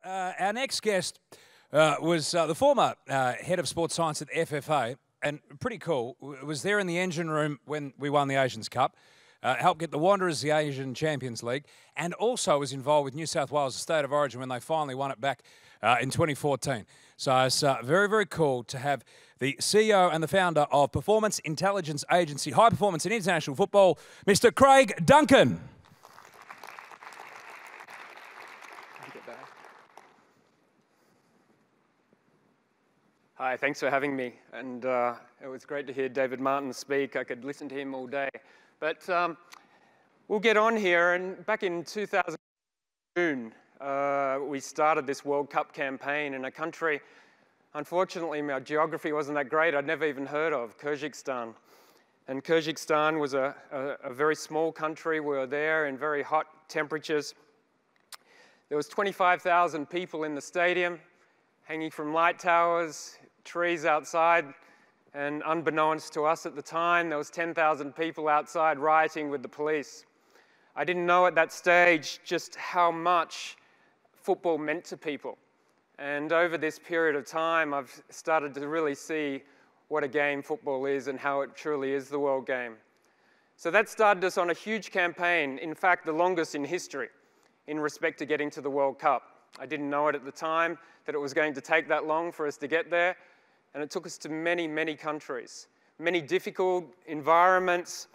Our next guest was the former head of sports science at the FFA, and pretty cool. Was there in the engine room when we won the Asians Cup, helped get the Wanderers the Asian Champions League, and also was involved with New South Wales, the state of origin, when they finally won it back in 2014. So it's very, very cool to have the CEO and the founder of performance intelligence agency, High Performance in International Football, Mr. Craig Duncan. Hi, thanks for having me. And it was great to hear David Martin speak. I could listen to him all day. But we'll get on here. And back in 2000, we started this World Cup campaign in a country, unfortunately, my geography wasn't that great. I'd never even heard of Kyrgyzstan. And Kyrgyzstan was a very small country. We were there in very hot temperatures. There was 25,000 people in the stadium, hanging from light towers, trees outside, and unbeknownst to us at the time, there was 10,000 people outside rioting with the police. I didn't know at that stage just how much football meant to people. And over this period of time, I've started to really see what a game football is and how it truly is the world game. So that started us on a huge campaign, in fact, the longest in history, in respect to getting to the World Cup. I didn't know it at the time that it was going to take that long for us to get there, and it took us to many, many countries, many difficult environments,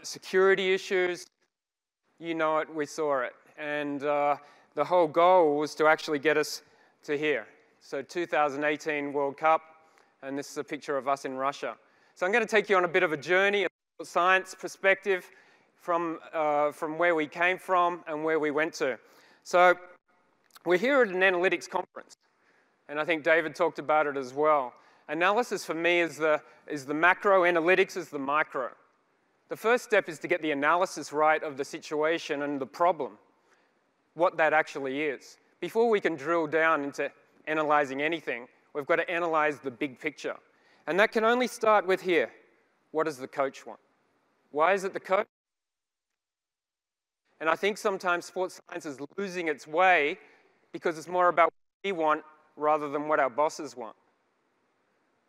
security issues. You know it, we saw it. And the whole goal was to actually get us to here. So 2018 World Cup, and this is a picture of us in Russia. So I'm going to take you on a bit of a journey, a science perspective from where we came from and where we went to. So we're here at an analytics conference, and I think David talked about it as well. Analysis for me is the macro, analytics is the micro. The first step is to get the analysis right of the situation and the problem, what that actually is. Before we can drill down into analyzing anything, we've got to analyze the big picture. And that can only start with here. What does the coach want? Why is it the coach? And I think sometimes sports science is losing its way because it's more about what we want rather than what our bosses want.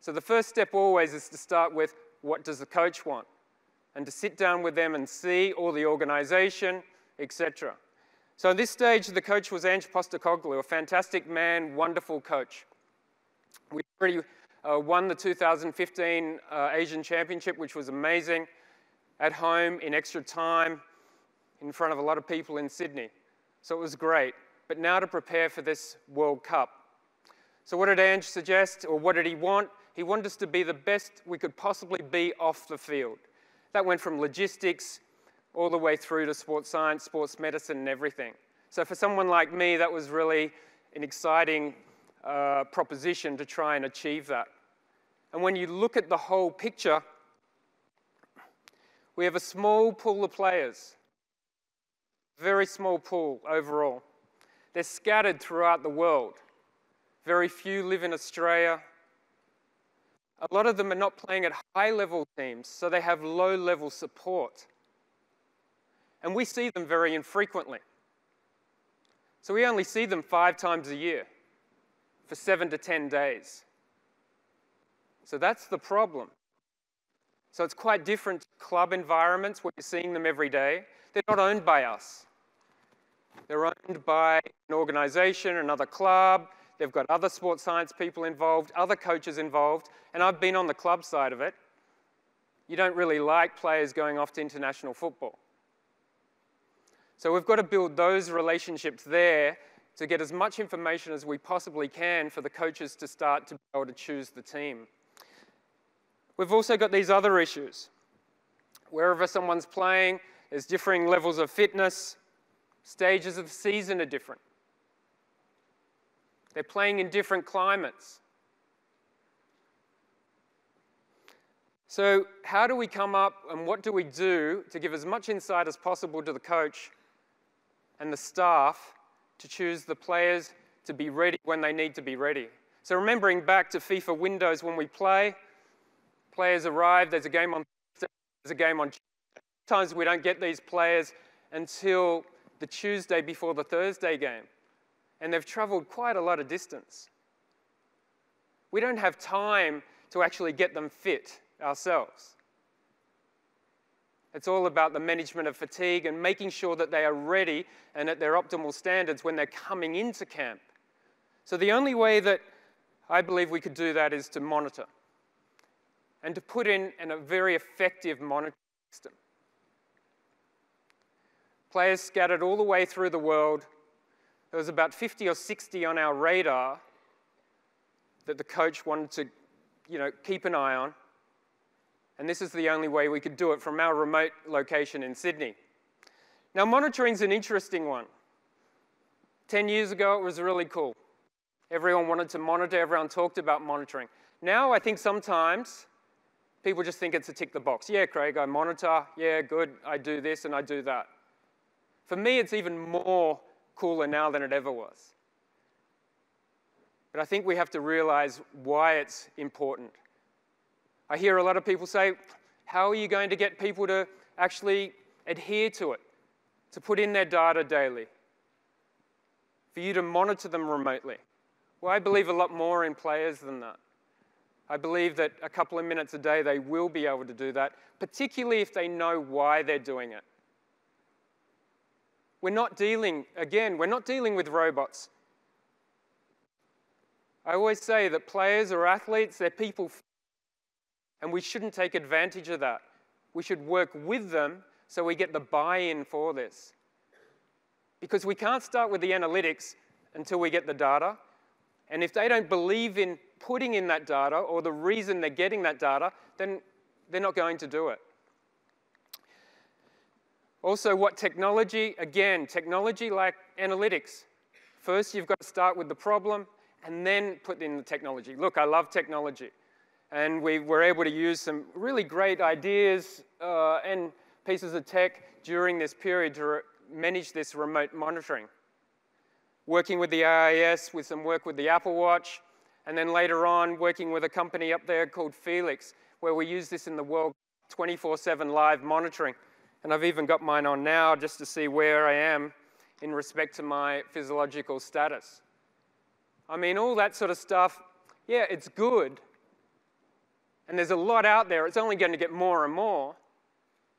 So the first step always is to start with, what does the coach want? And to sit down with them and see all the organization, etc. So at this stage, the coach was Ange Postecoglou, a fantastic man, wonderful coach. We already won the 2015 Asian Championship, which was amazing, at home, in extra time, in front of a lot of people in Sydney. So it was great. But now to prepare for this World Cup. So what did Ange suggest, or what did he want? He wanted us to be the best we could possibly be off the field. That went from logistics all the way through to sports science, sports medicine, and everything. So for someone like me, that was really an exciting proposition to try and achieve that. And when you look at the whole picture, we have a small pool of players. Very small pool overall. They're scattered throughout the world. Very few live in Australia. A lot of them are not playing at high-level teams, so they have low-level support. And we see them very infrequently. So we only see them 5 times a year for 7 to 10 days. So that's the problem. So it's quite different to club environments where you're seeing them every day. They're not owned by us. They're owned by an organization, another club. They've got other sports science people involved, other coaches involved, and I've been on the club side of it. You don't really like players going off to international football. So we've got to build those relationships there to get as much information as we possibly can for the coaches to start to be able to choose the team. We've also got these other issues. Wherever someone's playing, there's differing levels of fitness. Stages of the season are different. They're playing in different climates. So how do we come up and what do we do to give as much insight as possible to the coach and the staff to choose the players to be ready when they need to be ready? So remembering back to FIFA windows when we play, players arrive, there's a game on Thursday, there's a game on Tuesday. Sometimes we don't get these players until the Tuesday before the Thursday game. and they've traveled quite a lot of distance. We don't have time to actually get them fit ourselves. It's all about the management of fatigue and making sure that they are ready and at their optimal standards when they're coming into camp. So the only way that I believe we could do that is to monitor and to put in a very effective monitoring system. Players scattered all the way through the world. There was about 50 or 60 on our radar that the coach wanted to, keep an eye on. And this is the only way we could do it from our remote location in Sydney. Now, monitoring's an interesting one. 10 years ago, it was really cool. Everyone wanted to monitor, everyone talked about monitoring. Now, I think sometimes people just think it's a tick the box. Yeah, Craig, I monitor. Yeah, good, I do this and I do that. For me, it's even more cooler now than it ever was. But I think we have to realize why it's important. I hear a lot of people say, how are you going to get people to actually adhere to it, to put in their data daily, for you to monitor them remotely? Well, I believe a lot more in players than that. I believe that a couple of minutes a day they will be able to do that, particularly if they know why they're doing it. We're not dealing with robots. I always say that players or athletes, they're people, and we shouldn't take advantage of that. We should work with them so we get the buy-in for this. Because we can't start with the analytics until we get the data. And if they don't believe in putting in that data or the reason they're getting that data, then they're not going to do it. Also, what technology? Again, technology like analytics. First, you've got to start with the problem and then put in the technology. Look, I love technology. And we were able to use some really great ideas and pieces of tech during this period to manage this remote monitoring. Working with the AIS, with some work with the Apple Watch, and then later on working with a company up there called Felix, where we use this in the world 24/7 live monitoring. And I've even got mine on now just to see where I am in respect to my physiological status. I mean, all that sort of stuff, yeah, it's good. And there's a lot out there. It's only going to get more and more.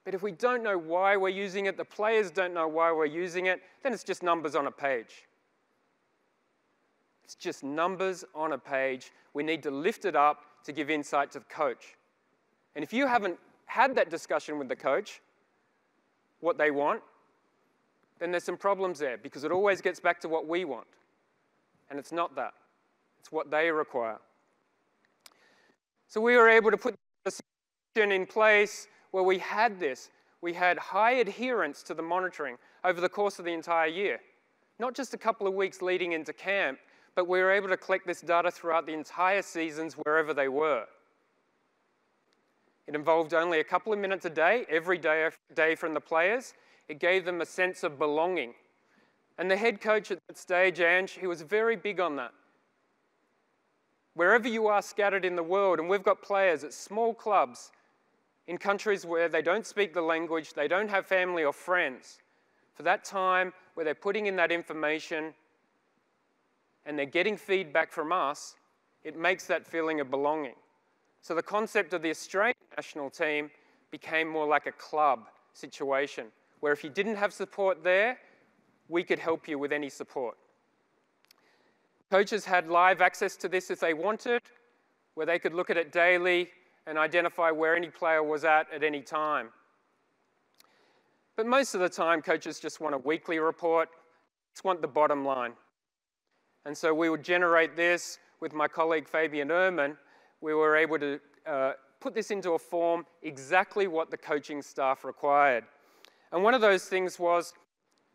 But if we don't know why we're using it, the players don't know why we're using it, then it's just numbers on a page. It's just numbers on a page. We need to lift it up to give insight to the coach. And if you haven't had that discussion with the coach, what they want, then there's some problems there, because it always gets back to what we want. And it's not that. It's what they require. So we were able to put a system in place where we had this. We had high adherence to the monitoring over the course of the entire year. Not just a couple of weeks leading into camp, but we were able to collect this data throughout the entire seasons wherever they were. It involved only a couple of minutes a day, every day from the players. It gave them a sense of belonging. And the head coach at that stage, Ange, he was very big on that. Wherever you are scattered in the world, and we've got players at small clubs in countries where they don't speak the language, they don't have family or friends, for that time where they're putting in that information and they're getting feedback from us, it makes that feeling of belonging. So the concept of the Australian national team became more like a club situation, where if you didn't have support there, we could help you with any support. Coaches had live access to this if they wanted, where they could look at it daily and identify where any player was at any time. But most of the time, coaches just want a weekly report, just want the bottom line. And so we would generate this with my colleague Fabian Ehrman. We were able to put this into a form exactly what the coaching staff required. And one of those things was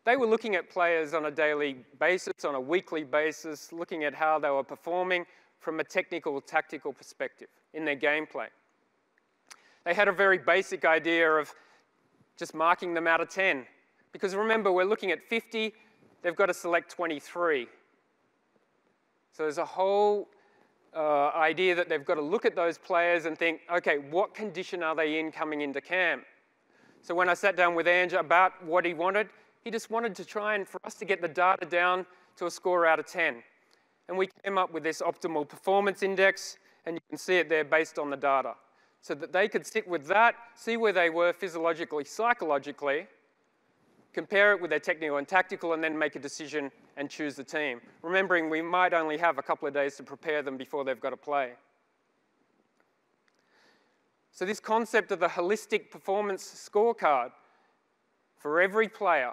they were looking at players on a daily basis, on a weekly basis, looking at how they were performing from a technical, tactical perspective in their gameplay. They had a very basic idea of just marking them out of 10. Because remember, we're looking at 50, they've got to select 23. So there's a whole idea that they've got to look at those players and think, okay, what condition are they in coming into camp? So when I sat down with Ange about what he wanted, he just wanted to try and for us to get the data down to a score out of 10. And we came up with this optimal performance index, and you can see it there based on the data. So that they could sit with that, see where they were physiologically, psychologically, compare it with their technical and tactical, and then make a decision and choose the team. Remembering we might only have a couple of days to prepare them before they've got to play. So this concept of the holistic performance scorecard for every player,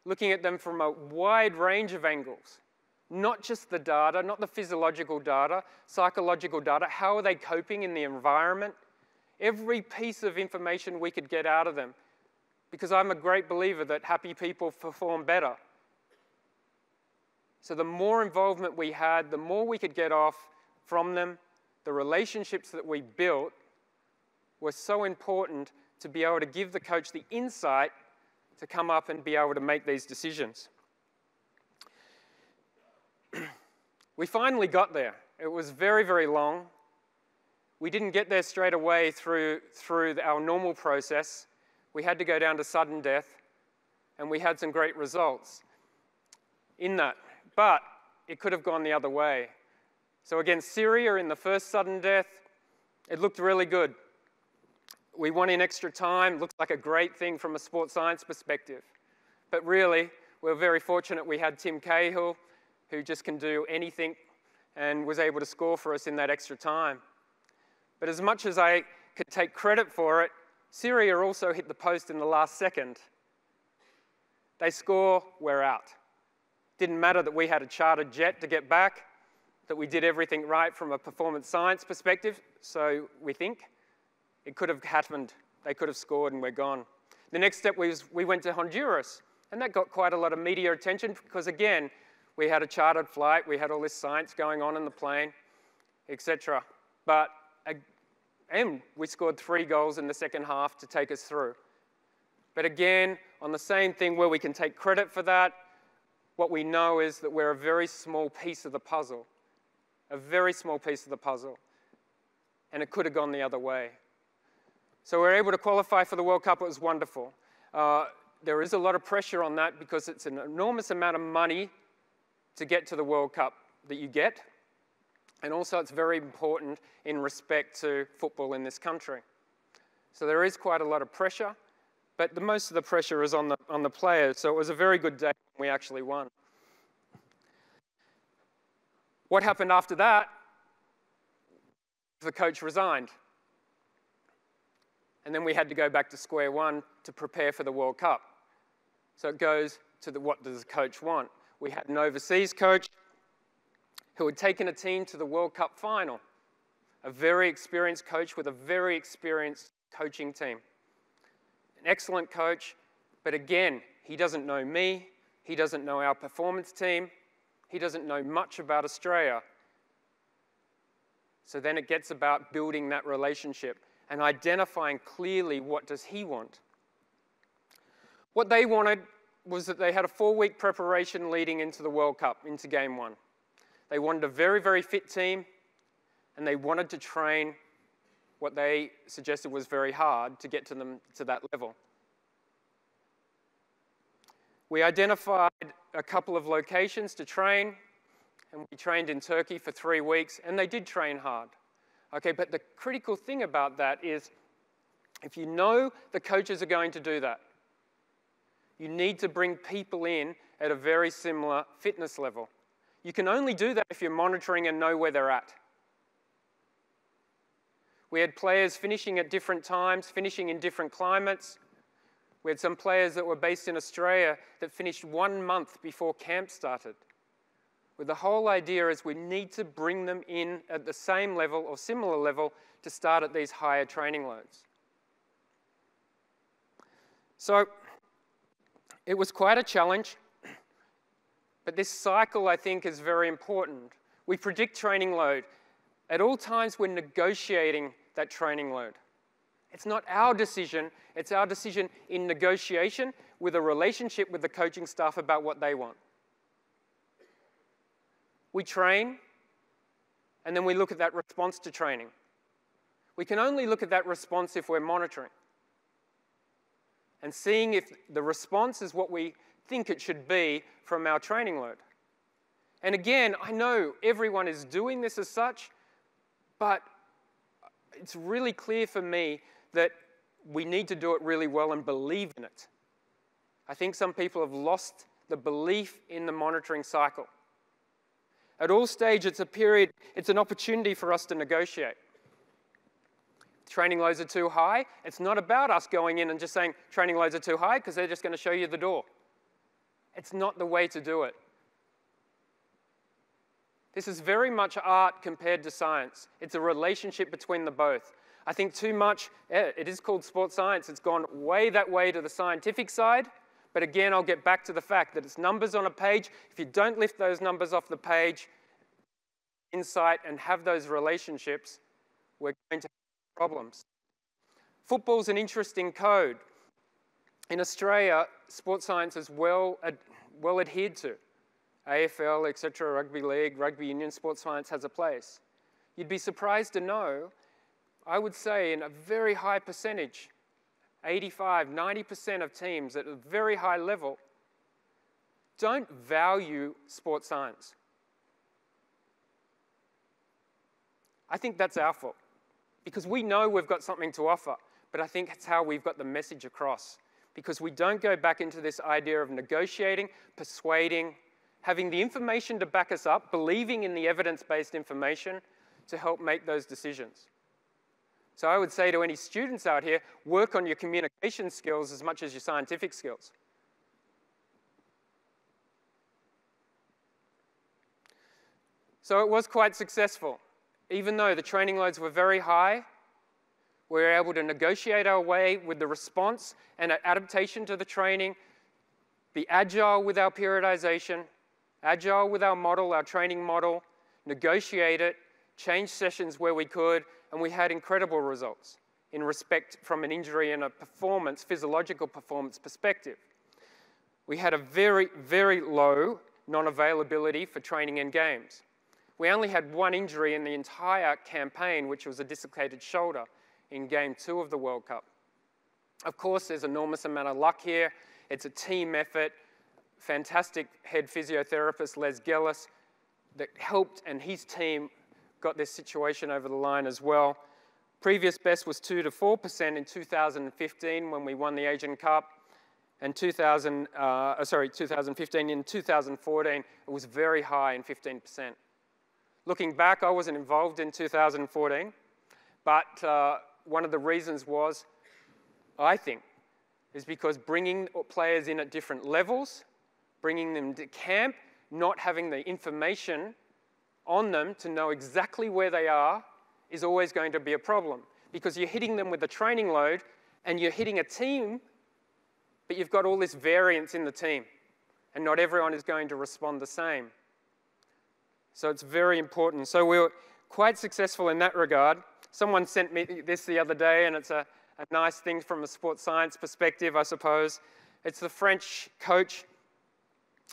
looking at them from a wide range of angles, not just the data, not the physiological data, psychological data, how are they coping in the environment? Every piece of information we could get out of them, because I'm a great believer that happy people perform better. So the more involvement we had, the more we could get off from them. The relationships that we built were so important to be able to give the coach the insight to come up and be able to make these decisions. We finally got there. It was very, very long. We didn't get there straight away through our normal process. We had to go down to sudden death, and we had some great results in that. But it could have gone the other way. So against Syria in the first sudden death, it looked really good. We won in extra time. Looks like a great thing from a sports science perspective. But really, we're very fortunate we had Tim Cahill, who just can do anything and was able to score for us in that extra time. But as much as I could take credit for it, Syria also hit the post in the last second. They score, we're out. Didn't matter that we had a chartered jet to get back, that we did everything right from a performance science perspective, so we think. It could have happened. They could have scored and we're gone. The next step was we went to Honduras, and that got quite a lot of media attention because, again, we had a chartered flight, we had all this science going on in the plane, etc. And we scored 3 goals in the second half to take us through. But again, on the same thing where we can take credit for that, what we know is that we're a very small piece of the puzzle. A very small piece of the puzzle. And it could have gone the other way. So we're able to qualify for the World Cup. It was wonderful. There is a lot of pressure on that because it's an enormous amount of money to get to the World Cup that you get. And also it's very important in respect to football in this country. So there is quite a lot of pressure, but most of the pressure is on the players. So it was a very good day when we actually won. What happened after that? The coach resigned. And then we had to go back to square one to prepare for the World Cup. So it goes to what does the coach want? We had an overseas coach who had taken a team to the World Cup final. A very experienced coach with a very experienced coaching team. An excellent coach, but again, he doesn't know me, he doesn't know our performance team, he doesn't know much about Australia. So then it gets about building that relationship and identifying clearly what does he want. What they wanted was that they had a 4-week preparation leading into the World Cup, into Game 1. They wanted a very, very fit team, and they wanted to train what they suggested was very hard to get to them to that level. We identified a couple of locations to train, and we trained in Turkey for 3 weeks, and they did train hard. Okay, but the critical thing about that is if you know the coaches are going to do that, you need to bring people in at a very similar fitness level. You can only do that if you're monitoring and know where they're at. We had players finishing at different times, finishing in different climates. We had some players that were based in Australia that finished 1 month before camp started. With the whole idea is we need to bring them in at the same level or similar level to start at these higher training loads. So it was quite a challenge, but this cycle I think is very important. We predict training load. At all times we're negotiating that training load. It's not our decision, it's our decision in negotiation with a relationship with the coaching staff about what they want. We train, and then we look at that response to training. We can only look at that response if we're monitoring and seeing if the response is what we think it should be from our training load. And again, I know everyone is doing this as such, but it's really clear for me that we need to do it really well and believe in it. I think some people have lost the belief in the monitoring cycle. At all stages, it's a period, it's an opportunity for us to negotiate. Training loads are too high. It's not about us going in and just saying training loads are too high because they're just going to show you the door. It's not the way to do it. This is very much art compared to science. It's a relationship between the both. I think too much, it is called sports science. It's gone way that way to the scientific side. But again, I'll get back to the fact that it's numbers on a page. If you don't lift those numbers off the page, insight, and have those relationships, we're going to have problems. Football's an interesting code. In Australia, sports science is well adhered to. AFL, etc., rugby league, rugby union, sports science has a place. You'd be surprised to know, I would say in a very high percentage, 85, 90% of teams at a very high level don't value sports science. I think that's our fault because we know we've got something to offer, but I think it's how we've got the message across because we don't go back into this idea of negotiating, persuading, having the information to back us up, believing in the evidence-based information to help make those decisions. So I would say to any students out here, work on your communication skills as much as your scientific skills. So it was quite successful. Even though the training loads were very high, we were able to negotiate our way with the response and adaptation to the training, be agile with our periodization, agile with our model, our training model, negotiate it, change sessions where we could, and we had incredible results in respect from an injury and a performance, physiological performance perspective. We had a very, very low non-availability for training and games. We only had one injury in the entire campaign, which was a dislocated shoulder in Game 2 of the World Cup. Of course, there's enormous amount of luck here. It's a team effort. Fantastic head physiotherapist, Les Gellis, that helped, and his team got this situation over the line as well. Previous best was 2 to 4% in 2015 when we won the Asian Cup, and 2015. In 2014, it was very high in 15%. Looking back, I wasn't involved in 2014, but one of the reasons was, I think, is because bringing players in at different levels, bringing them to camp, not having the information on them to know exactly where they are is always going to be a problem because you're hitting them with a training load and you're hitting a team, but you've got all this variance in the team and not everyone is going to respond the same. So it's very important. So we were quite successful in that regard. Someone sent me this the other day and it's a nice thing from a sports science perspective, I suppose. It's the French coach.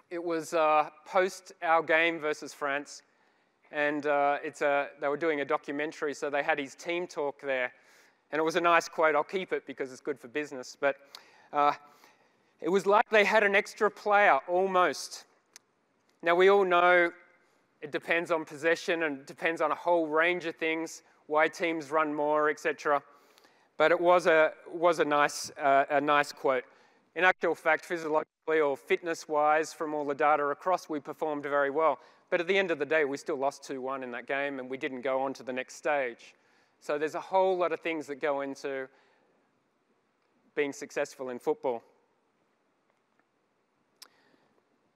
It was post our game versus France. And they were doing a documentary, so they had his team talk there. And it was a nice quote. I'll keep it because it's good for business. But it was like they had an extra player, almost. Now, we all know it depends on possession and it depends on a whole range of things, why teams run more, etc. But it was a nice quote. In actual fact, physiologically or fitness-wise, from all the data across, we performed very well. But at the end of the day, we still lost 2-1 in that game and we didn't go on to the next stage. So there's a whole lot of things that go into being successful in football.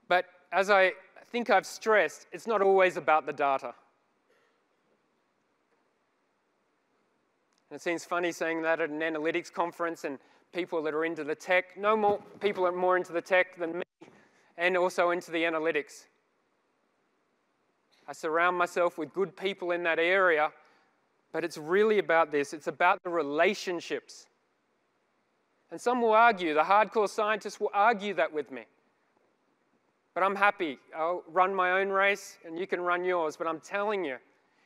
But as I think I've stressed, it's not always about the data. And it seems funny saying that at an analytics conference and people that are into the tech. No more people are more into the tech than me and also into the analytics. I surround myself with good people in that area, but it's really about this. It's about the relationships. And some will argue, the hardcore scientists will argue that with me. But I'm happy. I'll run my own race and you can run yours. But I'm telling you,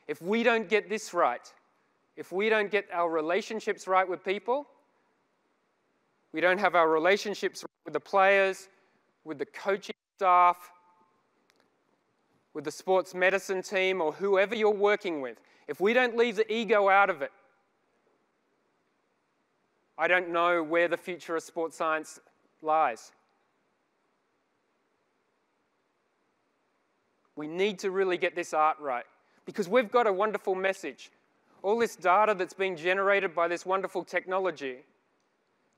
if we don't get this right, if we don't get our relationships right with people, we don't have our relationships with the players, with the coaching staff, with the sports medicine team or whoever you're working with, if we don't leave the ego out of it, I don't know where the future of sports science lies. We need to really get this art right, because we've got a wonderful message. All this data that's being generated by this wonderful technology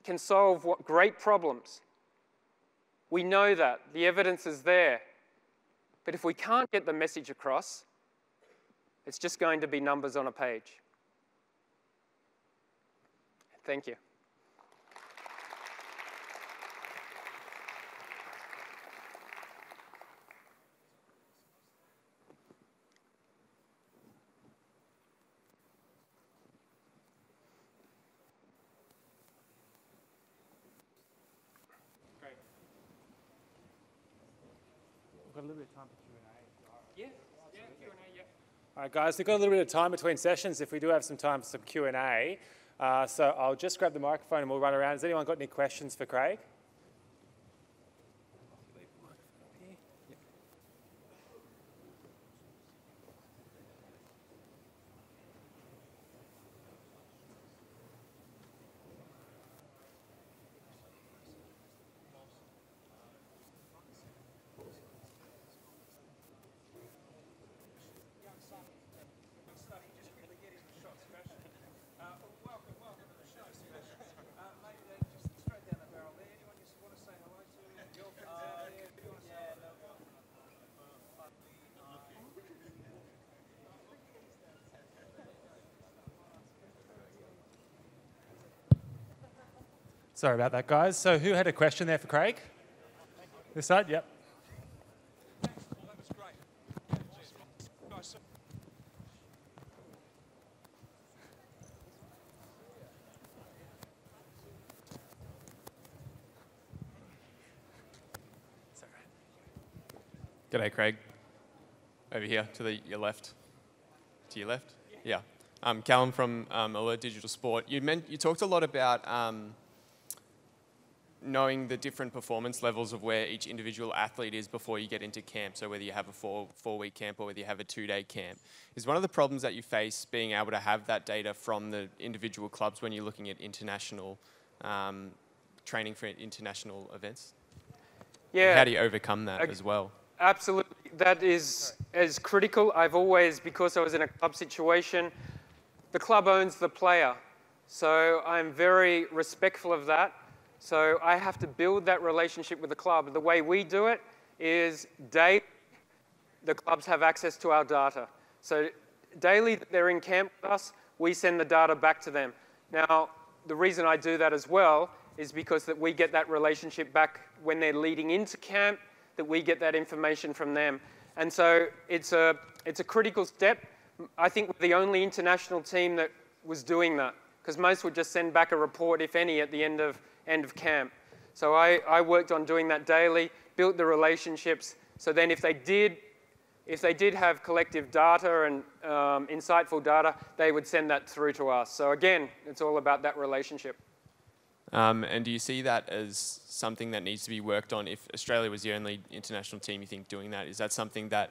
can solve what great problems. We know that. The evidence is there. But if we can't get the message across, it's just going to be numbers on a page. Thank you. We've got a little bit of time for Q&A. Yeah, Q&A, yeah. All right, guys, we've got a little bit of time between sessions if we do have some time for some Q&A. So I'll just grab the microphone and we'll run around. Has anyone got any questions for Craig? Sorry about that, guys. So who had a question there for Craig? This side? Yep. That was great. G'day, Craig. Over here to your left. To your left? Yeah. Callum from Alert Digital Sport. You talked a lot about knowing the different performance levels of where each individual athlete is before you get into camp. So whether you have a four-week camp or whether you have a 2-day camp. Is one of the problems that you face being able to have that data from the individual clubs when you're looking at international training for international events? Yeah. How do you overcome that as well? Absolutely. That is as critical. I've always, because I was in a club situation, the club owns the player. So I'm very respectful of that. So I have to build that relationship with the club. The way we do it is daily, the clubs have access to our data. So daily they're in camp with us, we send the data back to them. Now, the reason I do that as well is because that we get that relationship back when they're leading into camp, that we get that information from them. And so it's a critical step. I think we're the only international team that was doing that, because most would just send back a report, if any, at the end of camp. So I worked on doing that daily, built the relationships, so then if they did have collective data and insightful data, they would send that through to us. So again, it's all about that relationship. And do you see that as something that needs to be worked on? If Australia was the only international team you think doing that, is that something that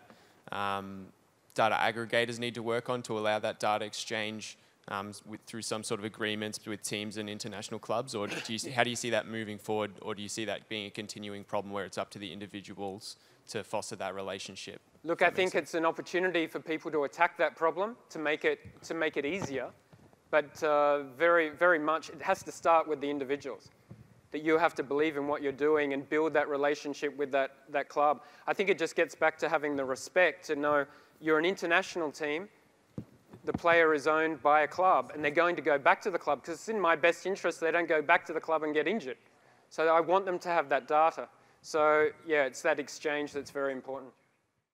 data aggregators need to work on to allow that data exchange through some sort of agreements with teams and international clubs? Or how do you see that moving forward? Or do you see that being a continuing problem where it's up to the individuals to foster that relationship? Look, I think it's an opportunity for people to attack that problem, to make it easier. But very, very much, it has to start with the individuals. That you have to believe in what you're doing and build that relationship with that club. I think it just gets back to having the respect to know you're an international team, the player is owned by a club, and they're going to go back to the club because it's in my best interest they don't go back to the club and get injured. So I want them to have that data. So yeah, it's that exchange that's very important.